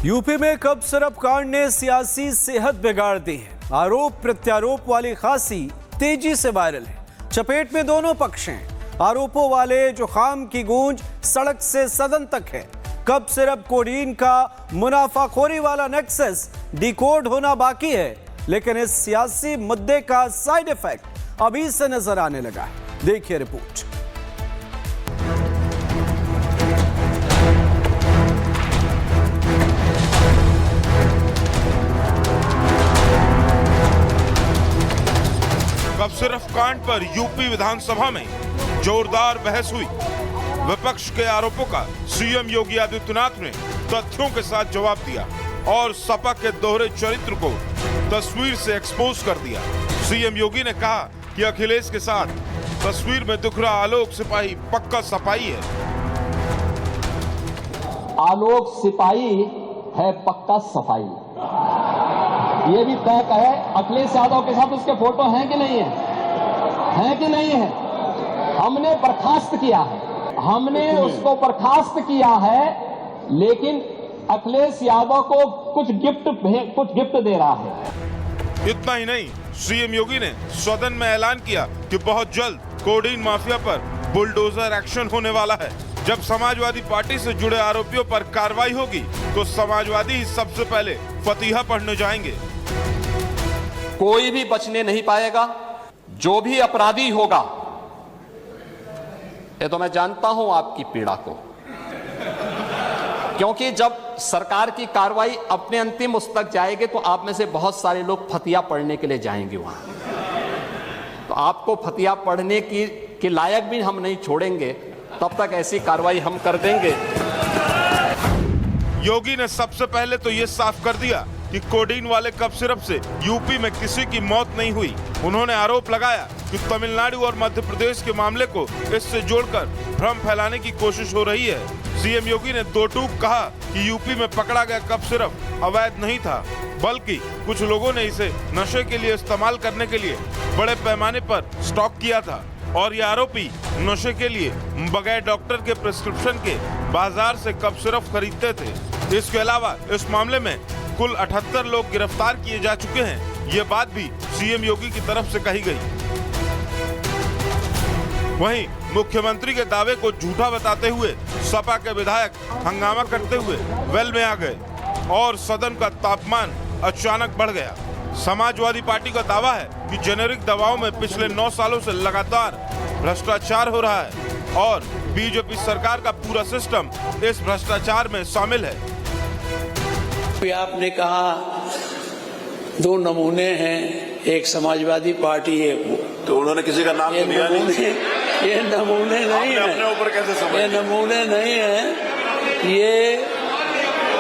UP में cup syrup कांड ने सियासी सेहत बिगाड़ दी है। आरोप प्रत्यारोप वाली खासी तेजी से वायरल है। चपेट में दोनों पक्ष हैं। आरोपों वाले जुखाम की गूंज सड़क से सदन तक है। कप सिरप कोडीन का मुनाफाखोरी वाला नेक्सस डिकोड होना बाकी है, लेकिन इस सियासी मुद्दे का साइड इफेक्ट अभी से नजर आने लगा है। देखिए रिपोर्ट। कप सिरप कांड पर यूपी विधानसभा में जोरदार बहस हुई। विपक्ष के आरोपों का सीएम योगी आदित्यनाथ ने तथ्यों के साथ जवाब दिया और सपा के दोहरे चरित्र को तस्वीर से एक्सपोज कर दिया। सीएम योगी ने कहा कि अखिलेश के साथ तस्वीर में दिख रहा आलोक सिपाही पक्का सपाई है। आलोक सिपाही है पक्का सफाई। ये भी तय है अखिलेश यादव के साथ उसके फोटो हैं कि नहीं है कि नहीं है। हमने बर्खास्त किया है, हमने उसको बर्खास्त किया है, लेकिन अखिलेश यादव को कुछ गिफ्ट दे रहा है। इतना ही नहीं, सीएम योगी ने सदन में ऐलान किया कि बहुत जल्द कोडीन माफिया पर बुलडोजर एक्शन होने वाला है। जब समाजवादी पार्टी से जुड़े आरोपियों पर कार्रवाई होगी तो समाजवादी ही सबसे पहले फतीहा पढ़ने जाएंगे। कोई भी बचने नहीं पाएगा। जो भी अपराधी होगा, ये तो मैं जानता हूं आपकी पीड़ा को, क्योंकि जब सरकार की कार्रवाई अपने अंतिम उस तक जाएगी तो आप में से बहुत सारे लोग फतिया पढ़ने के लिए जाएंगे वहां। तो आपको फतिया पढ़ने की लायक भी हम नहीं छोड़ेंगे, तब तक ऐसी कार्रवाई हम कर देंगे। योगी ने सबसे पहले तो ये साफ कर दिया कि कोडीन वाले कप सिरप से यूपी में किसी की मौत नहीं हुई। उन्होंने आरोप लगाया कि तमिलनाडु और मध्य प्रदेश के मामले को इससे जोड़कर भ्रम फैलाने की कोशिश हो रही है। सीएम योगी ने दो टूक कहा कि यूपी में पकड़ा गया कप सिरप अवैध नहीं था, बल्कि कुछ लोगों ने इसे नशे के लिए इस्तेमाल करने के लिए बड़े पैमाने पर स्टॉक किया था और ये आरोपी नशे के लिए बगैर डॉक्टर के प्रिस्क्रिप्शन के बाजार से कप सिरप खरीदते थे। इसके अलावा इस मामले में कुल 78 लोग गिरफ्तार किए जा चुके हैं। ये बात भी सीएम योगी की तरफ से कही गई। वहीं मुख्यमंत्री के दावे को झूठा बताते हुए सपा के विधायक हंगामा करते हुए वेल में आ गए और सदन का तापमान अचानक बढ़ गया। समाजवादी पार्टी का दावा है कि जेनेरिक दवाओं में पिछले 9 सालों से लगातार भ्रष्टाचार हो रहा है और बीजेपी सरकार का पूरा सिस्टम इस भ्रष्टाचार में शामिल है। आपने कहा 2 नमूने हैं, एक समाजवादी पार्टी है, तो उन्होंने किसी का नाम तो लिया नहीं। ये नमूने नहीं है, अपने ऊपर कैसे समझ? ये नमूने नहीं है। ये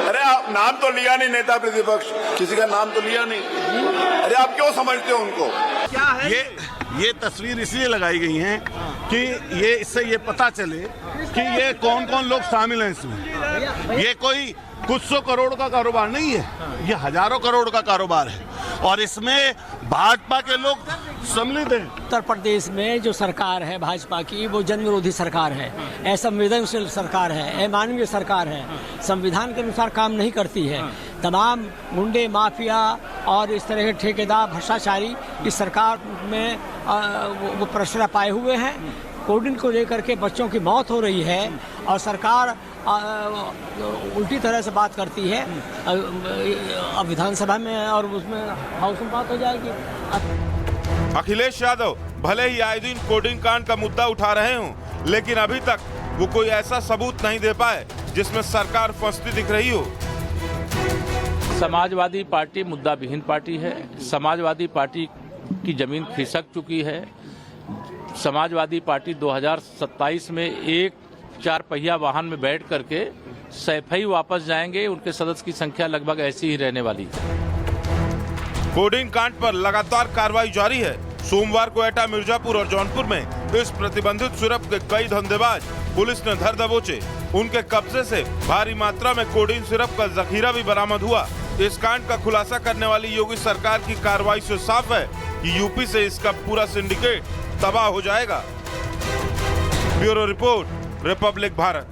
अरे आप नाम तो लिया नहीं, नेता प्रतिपक्ष किसी का नाम तो लिया नहीं। अरे आप क्यों समझते हो उनको? क्या है ये तस्वीर इसलिए लगाई गई है कि ये इससे ये पता चले कि ये कौन कौन लोग शामिल हैं इसमें। ये कोई कुछ 100 करोड़ का कारोबार नहीं है, ये हजारों करोड़ का कारोबार है और इसमें भाजपा के लोग सम्मिलित हैं। उत्तर प्रदेश में जो सरकार है भाजपा की, वो जन विरोधी सरकार है, असंवेदनशील सरकार है, अमानवीय सरकार है, संविधान के अनुसार काम नहीं करती है। तमाम गुंडे माफिया और इस तरह के ठेकेदार भ्रष्टाचारी इस सरकार में वो प्रश्रय पाए हुए हैं। कोडीन को लेकर के बच्चों की मौत हो रही है और सरकार उल्टी तरह से बात करती है। अब विधानसभा में और उसमें हाउस में बात हो जाएगी। अखिलेश यादव भले ही आए दिन कोडीन कांड का मुद्दा उठा रहे हों, लेकिन अभी तक वो कोई ऐसा सबूत नहीं दे पाए जिसमें सरकार फंसती दिख रही हो। समाजवादी पार्टी मुद्दा विहीन पार्टी है। समाजवादी पार्टी की जमीन खिसक चुकी है। समाजवादी पार्टी 2027 में एक 4 पहिया वाहन में बैठ करके सैफई वापस जाएंगे। उनके सदस्य की संख्या लगभग ऐसी ही रहने वाली है। कोडीन कांड पर लगातार कार्रवाई जारी है। सोमवार को एटा, मिर्जापुर और जौनपुर में इस प्रतिबंधित सिरप के कई धंधेबाज पुलिस ने धर दबोचे। उनके कब्जे से भारी मात्रा में कोडीन सिरप का जखीरा भी बरामद हुआ। इस कांड का खुलासा करने वाली योगी सरकार की कार्रवाई से साफ है कि यूपी से इसका पूरा सिंडिकेट तबाह हो जाएगा। Bureau report, Republic Bharat.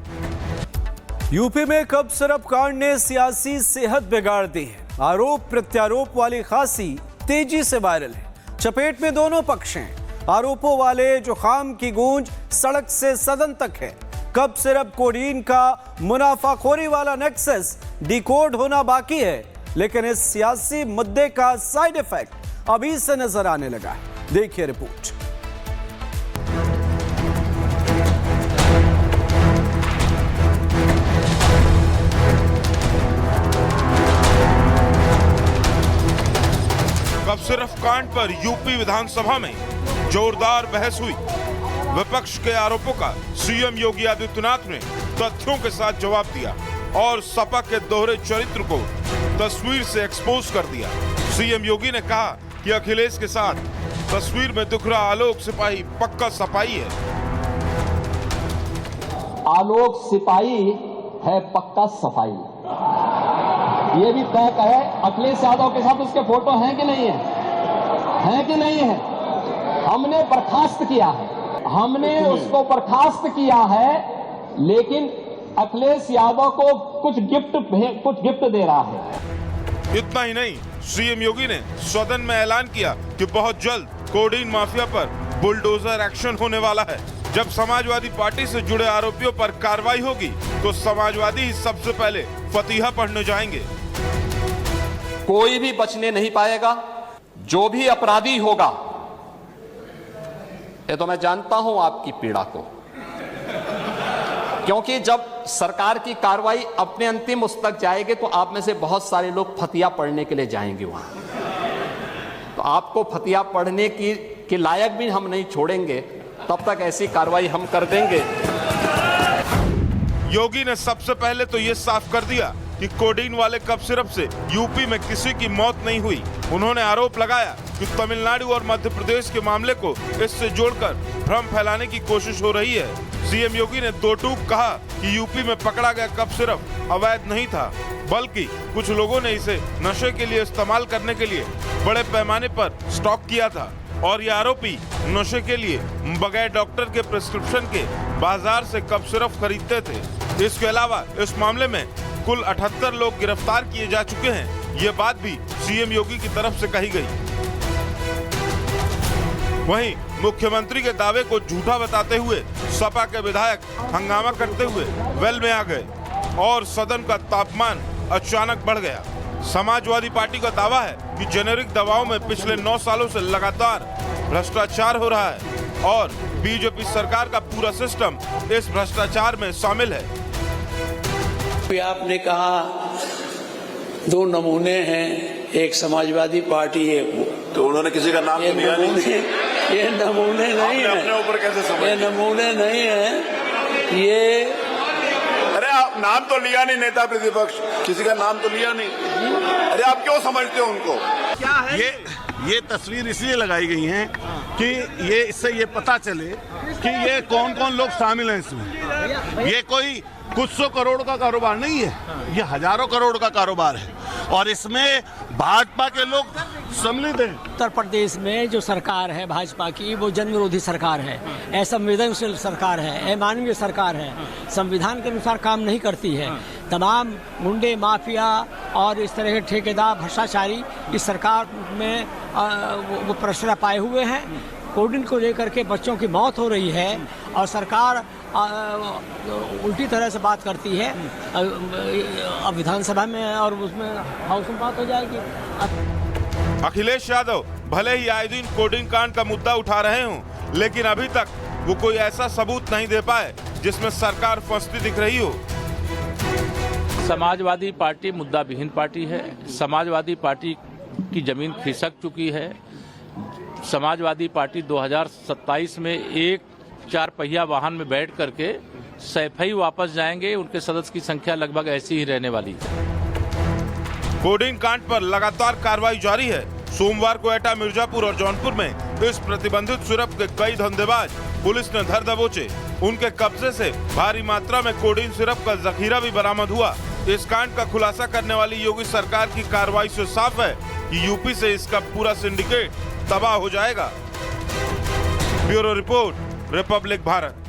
UP में कप सिरप कांड ने सियासी सेहत बिगाड़ दी है। आरोप प्रत्यारोप वाली खासी तेजी से वायरल है। चपेट में दोनों पक्ष हैं। आरोपों वाले जो खाम की गूंज सड़क से सदन तक है। कप सिरप कोडीन का मुनाफाखोरी वाला नेक्सस डिकोड होना बाकी है, लेकिन इस सियासी मुद्दे का साइड इफेक्ट अभी से नजर आने लगा है। देखिए रिपोर्ट। कप सिरप कांड पर यूपी विधानसभा में जोरदार बहस हुई। विपक्ष के आरोपों का सीएम योगी आदित्यनाथ ने तथ्यों के साथ जवाब दिया और सपा के दोहरे चरित्र को तस्वीर से एक्सपोज कर दिया। सीएम योगी ने कहा कि अखिलेश के साथ तस्वीर में दिख रहा आलोक सिपाही पक्का सपाई है। आलोक सिपाही है पक्का सफाई। ये भी तय है अखिलेश यादव के साथ उसके फोटो हैं कि नहीं है? हैं कि नहीं है? हमने बर्खास्त किया है, हमने उसको बर्खास्त किया है, लेकिन अखिलेश यादव को कुछ गिफ्ट दे रहा है। इतना ही नहीं, सीएम योगी ने सदन में ऐलान किया कि बहुत जल्द कोडीन माफिया पर बुलडोजर एक्शन होने वाला है। जब समाजवादी पार्टी से जुड़े आरोपियों पर कार्रवाई होगी तो समाजवादी ही सबसे पहले फतीहा पढ़ने जाएंगे। कोई भी बचने नहीं पाएगा। जो भी अपराधी होगा, ये तो मैं जानता हूं आपकी पीड़ा को, क्योंकि जब सरकार की कार्रवाई अपने अंतिम उस तक जाएगी तो आप में से बहुत सारे लोग फतिया पढ़ने के लिए जाएंगे वहां। तो आपको फतिया पढ़ने की लायक भी हम नहीं छोड़ेंगे, तब तक ऐसी कार्रवाई हम कर देंगे। योगी ने सबसे पहले तो ये साफ कर दिया कि कोडीन वाले कप सिरप से यूपी में किसी की मौत नहीं हुई। उन्होंने आरोप लगाया कि तमिलनाडु और मध्य प्रदेश के मामले को इससे जोड़कर भ्रम फैलाने की कोशिश हो रही है। सीएम योगी ने दो टूक कहा कि यूपी में पकड़ा गया कप सिरप अवैध नहीं था, बल्कि कुछ लोगों ने इसे नशे के लिए इस्तेमाल करने के लिए बड़े पैमाने पर स्टॉक किया था और ये आरोपी नशे के लिए बगैर डॉक्टर के प्रिस्क्रिप्शन के बाजार से कप सिरप खरीदते थे। इसके अलावा इस मामले में कुल 78 लोग गिरफ्तार किए जा चुके हैं। ये बात भी सीएम योगी की तरफ से कही गई। वहीं मुख्यमंत्री के दावे को झूठा बताते हुए सपा के विधायक हंगामा करते हुए वेल में आ गए और सदन का तापमान अचानक बढ़ गया। समाजवादी पार्टी का दावा है कि जेनेरिक दवाओं में पिछले 9 सालों से लगातार भ्रष्टाचार हो रहा है और बीजेपी सरकार का पूरा सिस्टम इस भ्रष्टाचार में शामिल है। आपने कहा 2 नमूने हैं, एक समाजवादी पार्टी है। तो उन्होंने किसी का नाम तो लिया नहीं। ये नमूने नहीं है, अपने ऊपर कैसे समझ? ये नमूने नहीं है। ये अरे आप नाम तो लिया नहीं, नेता प्रतिपक्ष किसी का नाम तो लिया नहीं। अरे आप क्यों समझते हो उनको? क्या है ये तस्वीर इसलिए लगाई गई है कि ये इससे ये पता चले कि ये कौन कौन लोग शामिल हैं इसमें। ये कोई कुछ 100 करोड़ का कारोबार नहीं है, ये हजारों करोड़ का कारोबार है और इसमें भाजपा के लोग सम्मिलित हैं। उत्तर प्रदेश में जो सरकार है भाजपा की, वो जन विरोधी सरकार है, असंवेदनशील सरकार है, अमानवीय सरकार है, संविधान के अनुसार काम नहीं करती है। तमाम गुंडे माफिया और इस तरह के ठेकेदार भ्रष्टाचारी इस सरकार में वो प्रश्रय पाए हुए हैं। कोडीन को लेकर के बच्चों की मौत हो रही है और सरकार उल्टी तरह से बात करती है। अब विधानसभा में और उसमें हाउस में बात हो जाएगी। अखिलेश यादव भले ही आए दिन कोडीन कांड का मुद्दा उठा रहे हों, लेकिन अभी तक वो कोई ऐसा सबूत नहीं दे पाए जिसमें सरकार फंसती दिख रही हो। समाजवादी पार्टी मुद्दा विहीन पार्टी है। समाजवादी पार्टी की जमीन खिसक चुकी है। समाजवादी पार्टी 2027 में एक 4 पहिया वाहन में बैठ करके सैफई वापस जाएंगे। उनके सदस्य की संख्या लगभग ऐसी ही रहने वाली है। कोडीन कांड पर लगातार कार्रवाई जारी है। सोमवार को एटा, मिर्जापुर और जौनपुर में इस प्रतिबंधित सिरप के कई धंधेबाज पुलिस ने धर दबोचे। उनके कब्जे से भारी मात्रा में कोडीन सिरप का जखीरा भी बरामद हुआ। इस कांड का खुलासा करने वाली योगी सरकार की कार्रवाई से साफ है कि यूपी से इसका पूरा सिंडिकेट तबाह हो जाएगा। Bureau report, Republic Bharat.